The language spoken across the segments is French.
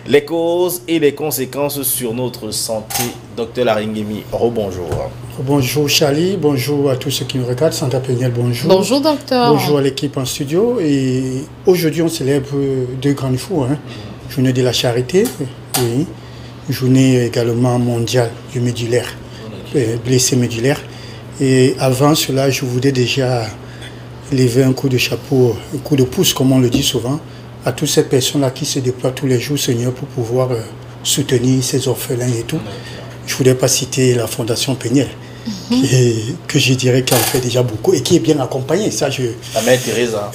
Les causes et les conséquences sur notre santé. Docteur Laringemi, rebonjour. Bonjour Charlie, bonjour à tous ceux qui nous regardent. Sandra Péniel, bonjour. Bonjour docteur. Bonjour à l'équipe en studio. Et aujourd'hui, on célèbre deux grands jours. Journée de la charité, oui. Journée également mondiale du médulaire, blessé médulaire. Et avant cela, je voudrais déjà lever un coup de chapeau, un coup de pouce, comme on le dit souvent, à toutes ces personnes-là qui se déploient tous les jours, Seigneur, pour pouvoir soutenir ces orphelins et tout. Je ne voudrais pas citer la Fondation Péniel, que je dirais qu'elle en fait déjà beaucoup et qui est bien accompagnée. Ça, la mère Teresa.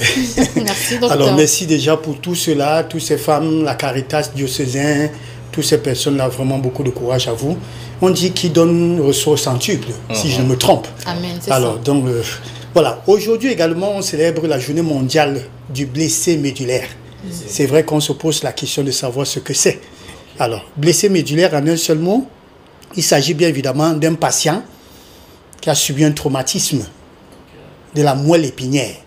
Merci, docteur. Alors, merci déjà pour tout cela, toutes ces femmes, la Caritas diocésaine, toutes ces personnes-là, vraiment beaucoup de courage à vous. On dit qui donne reçoit centuple, si je ne me trompe. Amen, c'est alors, ça. Donc, voilà. Aujourd'hui également, on célèbre la journée mondiale du blessé médulaire. C'est vrai qu'on se pose la question de savoir ce que c'est. Alors, blessé médulaire, en un seul mot, il s'agit bien évidemment d'un patient qui a subi un traumatisme de la moelle épinière.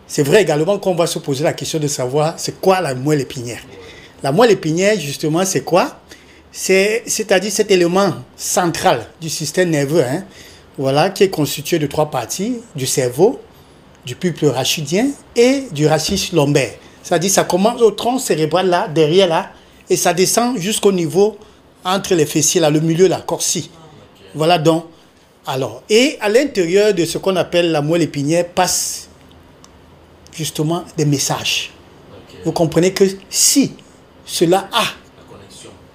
C'est vrai également qu'on va se poser la question de savoir c'est quoi la moelle épinière. La moelle épinière, justement, c'est quoi? C'est-à-dire cet élément central du système nerveux, voilà, qui est constitué de trois parties, du cerveau, du bulbe rachidien et du rachis lombaire. C'est-à-dire ça commence au tronc cérébral là, derrière là, et ça descend jusqu'au niveau entre les fessiers là, le milieu là, corsi. Voilà donc. Alors, et à l'intérieur de ce qu'on appelle la moelle épinière passe justement des messages. Vous comprenez que si cela a,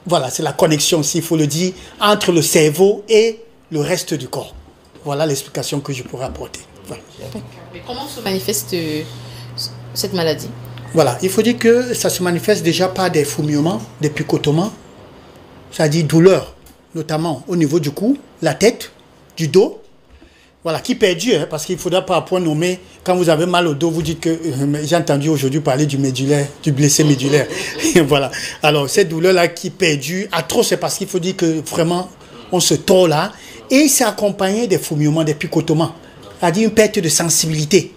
voilà, c'est la connexion, s'il faut le dire, entre le cerveau et le reste du corps. Voilà l'explication que je pourrais apporter. Voilà. Mais comment se manifeste cette maladie? Voilà, il faut dire que ça se manifeste déjà par des fourmillements, des picotements, c'est-à-dire douleur, notamment au niveau du cou, la tête, du dos, voilà, qui perdure, parce qu'il ne faudra pas à point nommer, quand vous avez mal au dos, vous dites que, j'ai entendu aujourd'hui parler du médulaire, du blessé médulaire, voilà. Alors, cette douleur-là qui perdure, atroce, c'est parce qu'il faut dire que vraiment, on se tord là, et c'est accompagné des fourmillements, des picotements, c'est-à-dire une perte de sensibilité.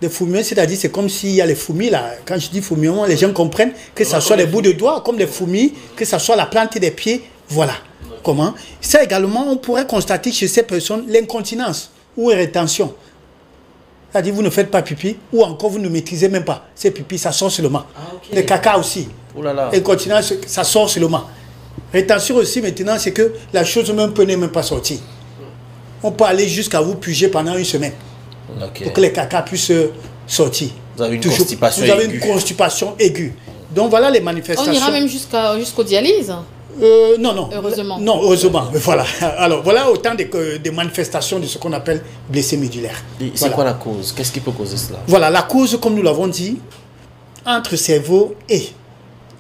Des fourmis, c'est-à-dire c'est comme s'il y a les fourmis là. Quand je dis fourmillement, les gens comprennent que ce soit les bouts de doigts, comme des fourmis, que ce soit la plante des pieds. Voilà. Comment? Ça également, on pourrait constater chez ces personnes l'incontinence ou une rétention. C'est-à-dire vous ne faites pas pipi ou encore vous ne maîtrisez même pas. Ces pipis, ça sort seulement. Les caca aussi. Incontinence, ça sort seulement. Rétention aussi maintenant, c'est que la chose même peut n'est même pas sortir. On peut aller jusqu'à vous puger pendant une semaine. Pour que les caca puissent sortir. Vous avez une constipation aiguë. Vous avez une constipation aiguë. Donc voilà les manifestations. On ira même jusqu'aux dialyses. Non. Heureusement. Non, heureusement. Voilà. Alors voilà autant de manifestations de ce qu'on appelle blessé médulaire. C'est voilà. Quoi la cause? Qu'est-ce qui peut causer cela? Voilà, la cause, comme nous l'avons dit, entre cerveau et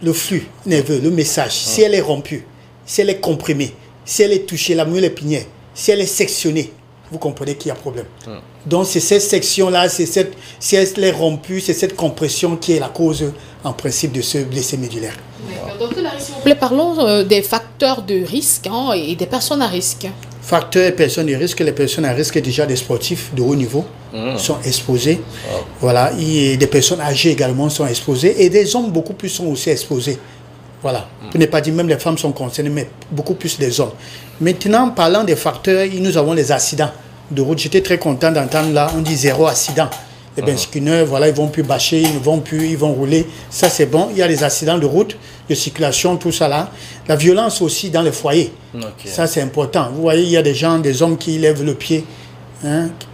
le flux nerveux, le message, si elle est rompue, si elle est comprimée, si elle est touchée, la moelle épinière, si elle est sectionnée, vous comprenez qu'il y a problème. Donc c'est cette section-là, si elle est rompue, c'est cette compression qui est la cause en principe de ce blessé médulaire. Docteur Larry, s'il vous plaît, parlons des facteurs de risque et des personnes à risque. Facteurs et personnes de risque, les personnes à risque déjà des sportifs de haut niveau sont exposés. Voilà, et des personnes âgées également sont exposées et des hommes beaucoup plus sont aussi exposés. Voilà, pour ne pas dire même les femmes sont concernées, mais beaucoup plus les hommes. Maintenant, parlant des facteurs, nous avons les accidents de route. J'étais très content d'entendre là, on dit zéro accident. Les benzineurs, voilà, ils vont plus bâcher, ils vont rouler. Ça, c'est bon. Il y a les accidents de route, de circulation, tout ça là. La violence aussi dans les foyers. Ça, c'est important. Vous voyez, il y a des gens, des hommes qui lèvent le pied,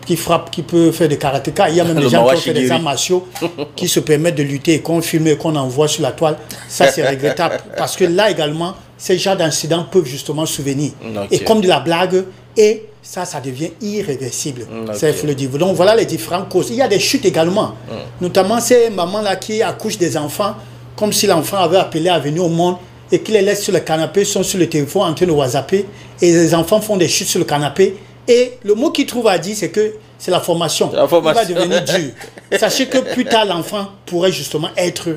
qui frappent, qui peuvent faire des karatéka. Il y a même des gens qui font des arts martiaux, qui se permettent de lutter et qu'on filme et qu'on envoie sur la toile. Ça, c'est regrettable. Parce que là également, ces genres d'incidents peuvent justement souvenir. Et comme de la blague, et ça devient irréversible. Ça, il faut le dire. Donc voilà les différentes causes. Il y a des chutes également. Notamment ces mamans-là qui accouchent des enfants, comme si l'enfant avait appelé à venir au monde et qui les laissent sur le canapé, sont sur le téléphone en train de whatsapper. Et les enfants font des chutes sur le canapé. Et le mot qu'ils trouvent à dire, c'est que c'est la formation. Il va devenir dur. Sachez que plus tard, l'enfant pourrait justement être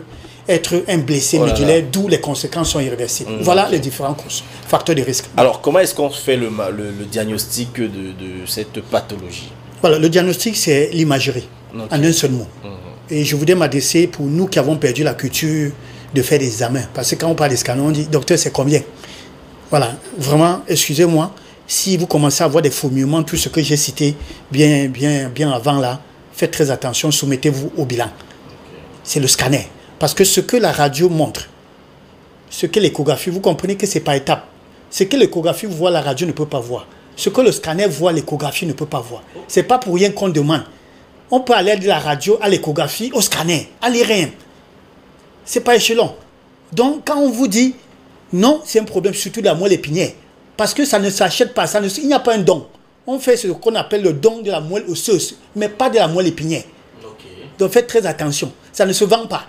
un blessé médulaire, d'où les conséquences sont irréversibles. Voilà les différents facteurs de risque. Alors, comment est-ce qu'on fait le diagnostic de cette pathologie? Voilà, le diagnostic, c'est l'imagerie, en un seul mot. Et je voudrais m'adresser pour nous qui avons perdu la culture de faire des examens. Parce que quand on parle des scanners, on dit, docteur, c'est combien? Voilà, vraiment, excusez-moi, si vous commencez à avoir des fourmillements, tout ce que j'ai cité bien avant là, faites très attention, soumettez-vous au bilan. C'est le scanner. Parce que ce que la radio montre, ce que l'échographie, vous comprenez que c'est par étape. Ce que l'échographie voit, la radio ne peut pas voir. Ce que le scanner voit, l'échographie ne peut pas voir. Ce n'est pas pour rien qu'on demande. On peut aller de la radio à l'échographie, au scanner, à l'IRM. Ce n'est pas échelon. Donc, quand on vous dit, non, c'est un problème surtout de la moelle épinière. Parce que ça ne s'achète pas, il n'y a pas un don. On fait ce qu'on appelle le don de la moelle osseuse, mais pas de la moelle épinière. Okay. Donc, faites très attention. Ça ne se vend pas.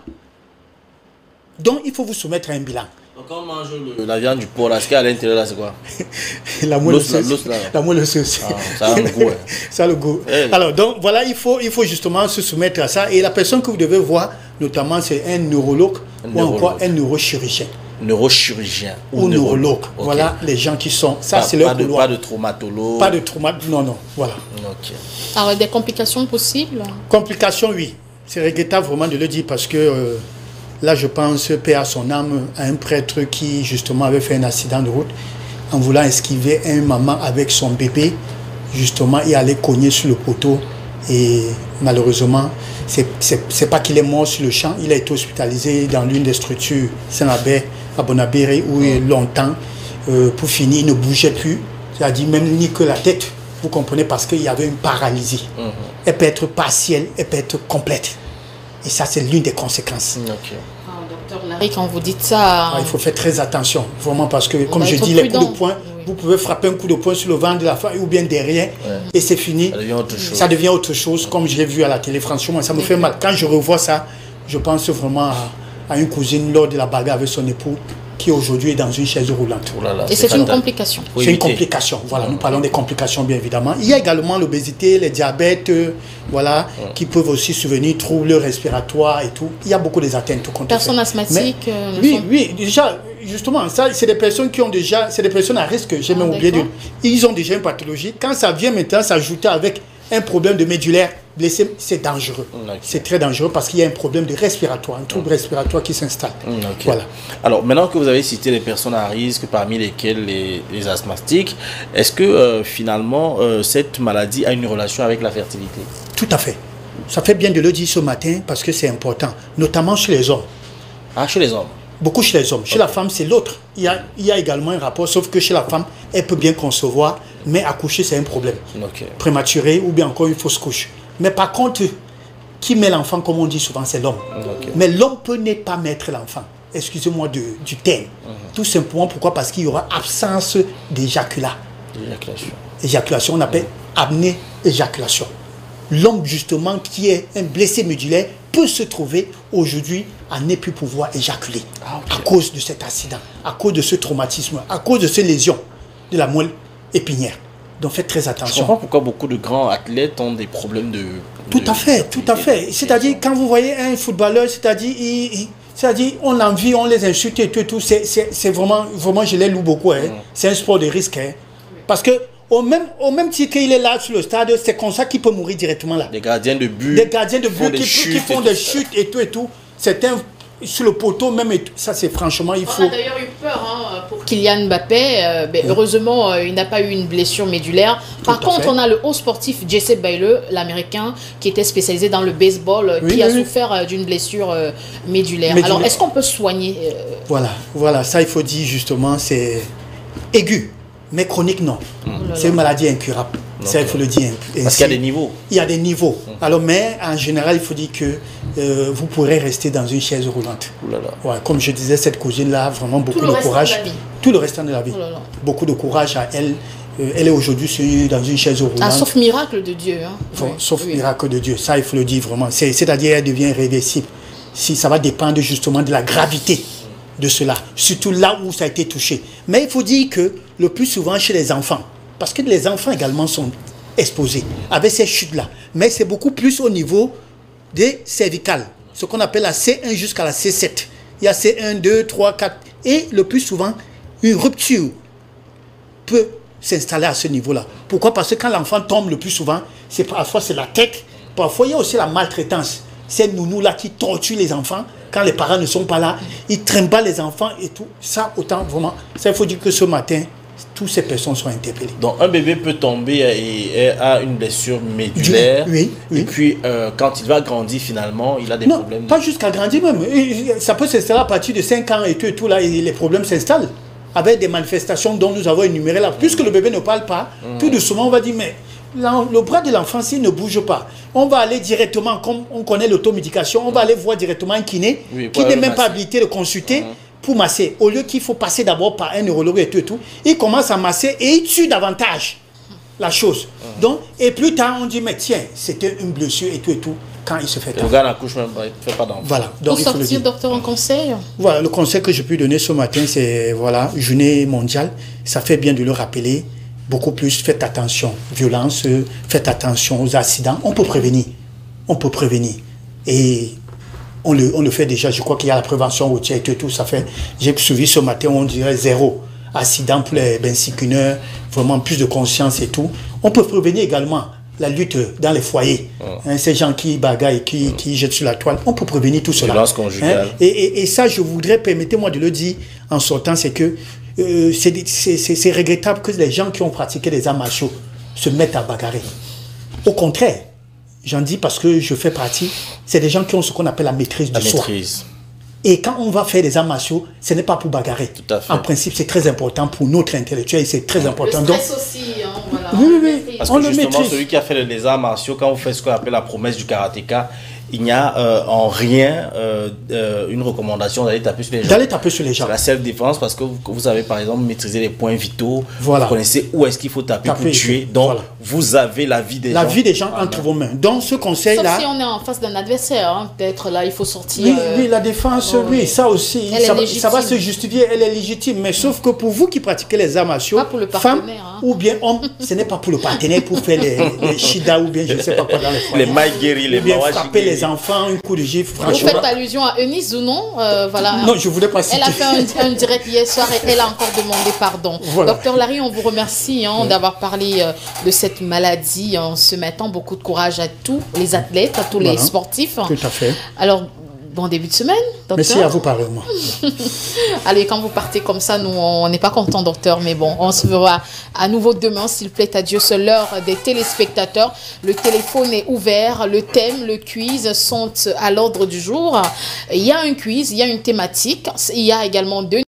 Donc, il faut vous soumettre à un bilan. Donc, quand on mange la viande du porc, là, ce qu'il y a à l'intérieur, là, c'est quoi? La moelle osseuse. La moelle osseuse. Ah, ça a le goût. Hein. Ça a le goût. Hey. Alors, donc, voilà, il faut justement se soumettre à ça. Et la personne que vous devez voir, notamment, c'est un neurologue ou encore un neurochirurgien. Neurochirurgien ou neurologue. Okay. Voilà les gens qui sont. Ça, c'est leur couloir. Pas de traumatologue. Pas de traumatologue. Non, non. Voilà. Ok. Alors, des complications possibles? Complications, oui. C'est regrettable vraiment de le dire parce que là, je pense, paix à son âme, à un prêtre qui, justement, avait fait un accident de route en voulant esquiver un maman avec son bébé. Justement, il allait cogner sur le poteau et malheureusement, c'est pas qu'il est mort sur le champ, il a été hospitalisé dans l'une des structures Saint-Lambert à Bonabéré où longtemps, pour finir, il ne bougeait plus, c'est-à-dire même ni que la tête, vous comprenez, parce qu'il y avait une paralysie. Elle peut être partielle, elle peut être complète. Et ça, c'est l'une des conséquences. Okay. Docteur Larry, quand vous dites ça... il faut faire très attention, vraiment, parce que, comme je dis, les coups de poing, vous pouvez frapper un coup de poing sur le ventre de la femme ou bien derrière, et c'est fini. Ça devient autre chose. Ça devient autre chose, comme je l'ai vu à la télé. Franchement, ça me fait mal. Quand je revois ça, je pense vraiment à une cousine lors de la bagarre avec son époux, qui aujourd'hui est dans une chaise roulante. Oh là là, et c'est une complication. C'est une complication. Voilà, nous parlons des complications, bien évidemment. Il y a également l'obésité, les diabètes, voilà, qui peuvent aussi survenir, troubles respiratoires et tout. Il y a beaucoup des atteintes. Personnes asthmatiques. Oui, déjà, justement, ça, c'est des personnes qui ont déjà, c'est des personnes à risque. J'ai même oublié de. Ils ont déjà une pathologie. Quand ça vient maintenant s'ajouter avec un problème de médulaire blessé, c'est dangereux. Okay. C'est très dangereux parce qu'il y a un problème de respiratoire, un trouble respiratoire qui s'installe. Okay. Voilà. Alors, maintenant que vous avez cité les personnes à risque, parmi lesquelles les asthmatiques, est-ce que finalement, cette maladie a une relation avec la fertilité? Tout à fait. Ça fait bien de le dire ce matin parce que c'est important, notamment chez les hommes. Ah, chez les hommes? Beaucoup chez les hommes. Chez la femme, c'est l'autre. Il y a également un rapport, sauf que chez la femme, elle peut bien concevoir, mais accoucher, c'est un problème. Prématuré ou bien encore une fausse couche. Mais par contre, qui met l'enfant, comme on dit souvent, c'est l'homme. Mais l'homme peut ne pas mettre l'enfant. Excusez-moi du terme. Tout simplement, pourquoi? Parce qu'il y aura absence d'éjaculat. Éjaculation, on appelle apnée-éjaculation. L'homme, justement, qui est un blessé médulaire, peut se trouver aujourd'hui à ne plus pouvoir éjaculer à cause de cet accident, à cause de ce traumatisme, à cause de ces lésions de la moelle épinière. Donc faites très attention. Je comprends pourquoi beaucoup de grands athlètes ont des problèmes de... Tout à fait. C'est-à-dire, quand vous voyez un footballeur, c'est-à-dire on l'envie, on les insulte et tout, c'est vraiment, je les loue beaucoup. Hein. C'est un sport de risque. Hein. Parce que au même titre qu'il est là sur le stade, c'est comme ça qu'il peut mourir directement là. Des gardiens de but. Des gardiens de but qui font des chutes et tout. Certains sur le poteau même, et tout. Ça c'est franchement, il faut... On a d'ailleurs eu peur pour Kylian Mbappé. Heureusement, il n'a pas eu une blessure médulaire. Par contre, on a le haut sportif Jesse Baylor, l'américain, qui était spécialisé dans le baseball, qui a souffert d'une blessure médulaire. Alors, est-ce qu'on peut soigner Voilà, ça il faut dire justement, c'est aigu. Mais chronique, non. C'est une maladie incurable. Ça, il faut le dire. Parce qu'il y a des niveaux. Il y a des niveaux. Alors, mais en général, il faut dire que vous pourrez rester dans une chaise roulante. Ouais, comme je disais, cette cousine-là, vraiment beaucoup de courage. Tout le restant de la vie. Beaucoup de courage à elle. Elle est aujourd'hui dans une chaise roulante. Sauf miracle de Dieu. Sauf miracle de Dieu. Ça, il faut le dire vraiment. C'est-à-dire, elle devient irréversible. Si ça va dépendre justement de la gravité de cela, surtout là où ça a été touché. Mais il faut dire que le plus souvent chez les enfants, parce que les enfants également sont exposés avec ces chutes-là, mais c'est beaucoup plus au niveau des cervicales, ce qu'on appelle la C1 jusqu'à la C7. Il y a C1, 2, 3, 4, et le plus souvent, une rupture peut s'installer à ce niveau-là. Pourquoi? Parce que quand l'enfant tombe le plus souvent, parfois c'est la tête, parfois il y a aussi la maltraitance. ces nounous-là qui torturent les enfants quand les parents ne sont pas là, ils traînent pas les enfants et tout. Ça, autant vraiment, ça il faut dire que ce matin, toutes ces personnes sont interpellées. Donc un bébé peut tomber et a une blessure médulaire. Oui. Et puis quand il va grandir finalement, il a des problèmes. Non, pas jusqu'à grandir même. Ça peut s'installer à partir de 5 ans et tout là, et les problèmes s'installent. Avec des manifestations dont nous avons énuméré là. Puisque le bébé ne parle pas, tout doucement on va dire, mais le bras de l'enfant, s'il ne bouge pas, on va aller directement, comme on connaît l'automédication, on va aller voir directement un kiné qui n'est même pas habilité de consulter pour masser. Au lieu qu'il faut passer d'abord par un neurologue et tout, il commence à masser et il tue davantage la chose. Donc, et plus tard, on dit, mais tiens, c'était une blessure et tout, quand il se fait tard. Le gars n'accouche même pas, il ne fait pas d'enfant. Voilà. Donc, pour sortir, docteur, un conseil? Voilà, le conseil que je peux donner ce matin, c'est, voilà, journée mondiale, ça fait bien de le rappeler. Beaucoup plus, faites attention. Violence, faites attention aux accidents. On peut prévenir. On peut prévenir. Et on le fait déjà. Je crois qu'il y a la prévention routière et tout. Ça fait, j'ai suivi ce matin, on dirait 0 accident pour les bensiculeurs, vraiment plus de conscience et tout. On peut prévenir également la lutte dans les foyers. Ces gens qui bagaillent, qui jettent sur la toile. On peut prévenir tout cela. Violence conjugale. Et ça, je voudrais, permettez-moi de le dire en sortant, c'est que c'est regrettable que les gens qui ont pratiqué les arts martiaux se mettent à bagarrer. Au contraire, j'en dis parce que je fais partie, c'est des gens qui ont ce qu'on appelle la maîtrise du soi. Et quand on va faire des arts martiaux, ce n'est pas pour bagarrer. Tout à fait. En principe, c'est très important pour notre intellectuel et c'est très important. Le stress aussi, hein, voilà. Oui. Parce que justement, celui qui a fait les arts martiaux, quand vous faites ce qu'on appelle la promesse du karatéka, il n'y a en rien une recommandation d'aller taper sur les gens. D'aller taper sur les gens. C'est la self-défense parce que vous avez par exemple maîtrisé les points vitaux. Voilà. Vous connaissez où est-ce qu'il faut taper pour tuer. Donc vous avez la vie des gens. La vie des gens entre vos mains. Donc ce conseil-là... Sauf si on est en face d'un adversaire. Hein, peut-être là, il faut sortir... Oui, la défense, oui, ça aussi. Ça va se justifier, elle est légitime. Mais sauf que pour vous qui pratiquez les arts martiaux, femmes ou bien hommes, ce n'est pas pour le partenaire, pour faire les shida ou bien je ne sais pas quoi dans les foyers. Les maïguéris, les bien frapper les enfants, un coup de gifle, franchement. Vous faites allusion à Eunice ou non voilà. Non, je ne voulais pas citer. Elle a fait un direct hier soir et elle a encore demandé pardon. Voilà. Docteur Larry, on vous remercie d'avoir parlé de cette maladie en se mettant beaucoup de courage à tous les athlètes, à tous les sportifs. Tout à fait. Alors, bon début de semaine, docteur. Merci à vous, pareillement. Allez, quand vous partez comme ça, nous, on n'est pas contents, docteur, mais bon, on se verra à nouveau demain, s'il plaît à Dieu. C'est l'heure des téléspectateurs. Le téléphone est ouvert, le thème, le quiz sont à l'ordre du jour. Il y a un quiz, il y a une thématique, il y a également deux